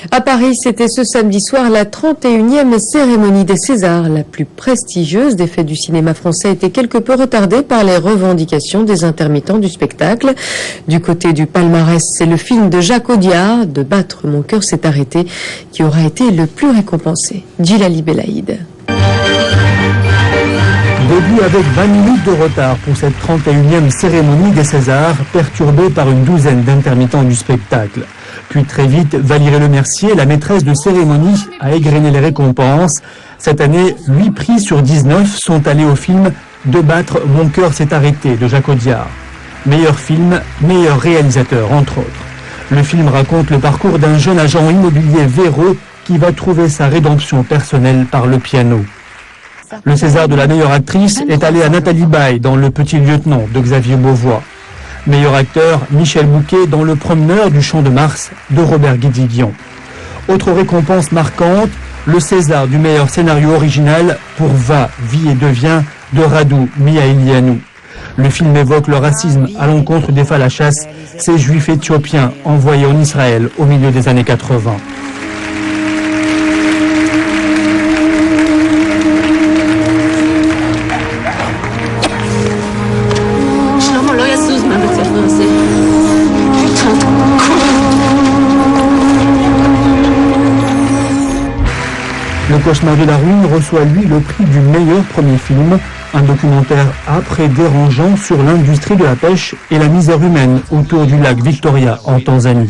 À Paris, c'était ce samedi soir la 31e cérémonie des Césars. La plus prestigieuse des fêtes du cinéma français a été quelque peu retardée par les revendications des intermittents du spectacle. Du côté du palmarès, c'est le film de Jacques Audiard, De battre mon cœur s'est arrêté, qui aura été le plus récompensé. Djilali Belaïd. Début avec 20 minutes de retard pour cette 31e cérémonie des Césars, perturbée par une douzaine d'intermittents du spectacle. Puis très vite, Valérie Lemercier, la maîtresse de cérémonie, a égrené les récompenses. Cette année, 8 prix sur 19 sont allés au film De battre mon cœur s'est arrêté de Jacques Audiard. Meilleur film, meilleur réalisateur, entre autres. Le film raconte le parcours d'un jeune agent immobilier véreux qui va trouver sa rédemption personnelle par le piano. Le César de la meilleure actrice est allé à Nathalie Baye dans Le Petit Lieutenant de Xavier Beauvois. Meilleur acteur, Michel Bouquet dans Le Promeneur du Champ de Mars de Robert Guédiguian. Autre récompense marquante, le César du meilleur scénario original pour Va, Vie et Devient de Radou Miailianou. Le film évoque le racisme à l'encontre des Falachas, ces juifs éthiopiens envoyés en Israël au milieu des années 80. Le Cauchemar de la ruine reçoit lui le prix du meilleur premier film, un documentaire âpre et dérangeant sur l'industrie de la pêche et la misère humaine autour du lac Victoria en Tanzanie.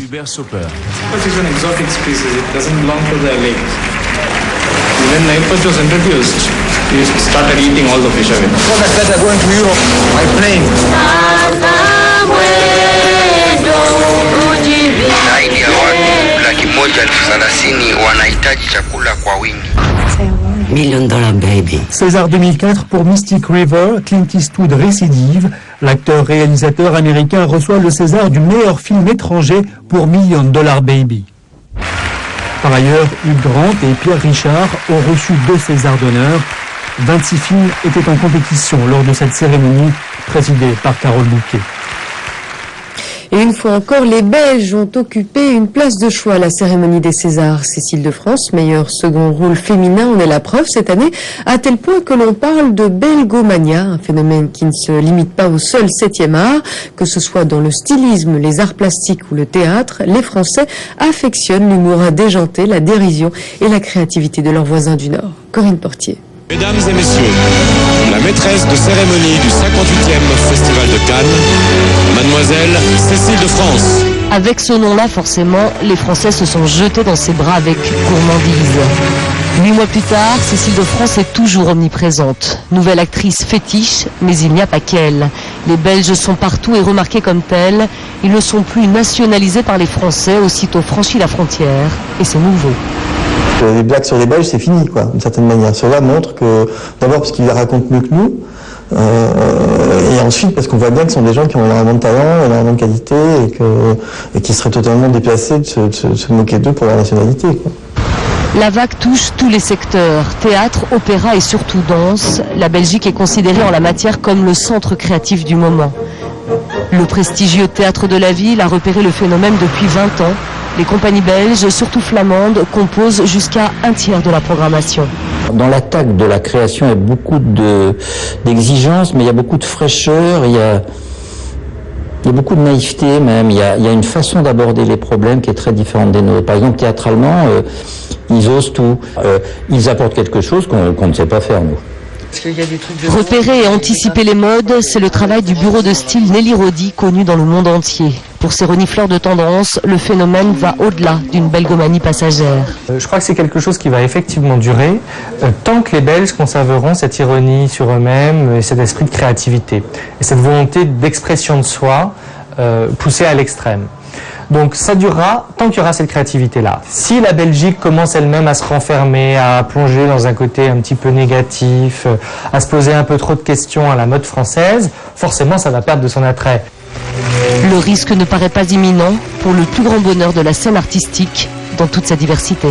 $1 million baby. César 2004 pour Mystic River, Clint Eastwood récidive. L'acteur-réalisateur américain reçoit le César du meilleur film étranger pour $1 million baby. Par ailleurs, Hugh Grant et Pierre Richard ont reçu 2 Césars d'honneur. 26 films étaient en compétition lors de cette cérémonie présidée par Carole Bouquet. Et une fois encore, les Belges ont occupé une place de choix à la cérémonie des Césars. Cécile de France, meilleur second rôle féminin, en est la preuve cette année, à tel point que l'on parle de belgomania, un phénomène qui ne se limite pas au seul 7e art. Que ce soit dans le stylisme, les arts plastiques ou le théâtre, les Français affectionnent l'humour déjanté, la dérision et la créativité de leurs voisins du Nord. Corinne Portier. Mesdames et messieurs, la maîtresse de cérémonie du 58e Festival de Cannes, Mademoiselle Cécile de France. Avec ce nom-là, forcément, les Français se sont jetés dans ses bras avec gourmandise. 8 mois plus tard, Cécile de France est toujours omniprésente. Nouvelle actrice fétiche, mais il n'y a pas qu'elle. Les Belges sont partout et remarqués comme tels. Ils ne sont plus nationalisés par les Français aussitôt franchi la frontière. Et c'est nouveau. Les blagues sur les Belges, c'est fini, quoi, d'une certaine manière. Cela montre que, d'abord parce qu'ils les racontent mieux que nous, et ensuite parce qu'on voit bien que ce sont des gens qui ont énormément de talent, énormément de qualité, et qui seraient totalement déplacés de se moquer d'eux pour leur nationalité, quoi. La vague touche tous les secteurs, théâtre, opéra et surtout danse. La Belgique est considérée en la matière comme le centre créatif du moment. Le prestigieux Théâtre de la Ville a repéré le phénomène depuis 20 ans. Les compagnies belges, surtout flamandes, composent jusqu'à un tiers de la programmation. Dans l'attaque de la création, il y a beaucoup d'exigences, mais il y a beaucoup de fraîcheur, il y a beaucoup de naïveté même, il y a une façon d'aborder les problèmes qui est très différente des nôtres. Par exemple, théâtralement, ils osent tout. Ils apportent quelque chose qu'on ne sait pas faire, nous. Repérer et anticiper les modes, c'est le travail du bureau de style Nelly Rodi, connu dans le monde entier. Pour ces renifleurs de tendance, le phénomène va au-delà d'une belgomanie passagère. Je crois que c'est quelque chose qui va effectivement durer tant que les Belges conserveront cette ironie sur eux-mêmes et cet esprit de créativité et cette volonté d'expression de soi poussée à l'extrême. Donc ça durera tant qu'il y aura cette créativité-là. Si la Belgique commence elle-même à se renfermer, à plonger dans un côté un petit peu négatif, à se poser un peu trop de questions à la mode française, forcément ça va perdre de son attrait. Le risque ne paraît pas imminent pour le plus grand bonheur de la scène artistique dans toute sa diversité.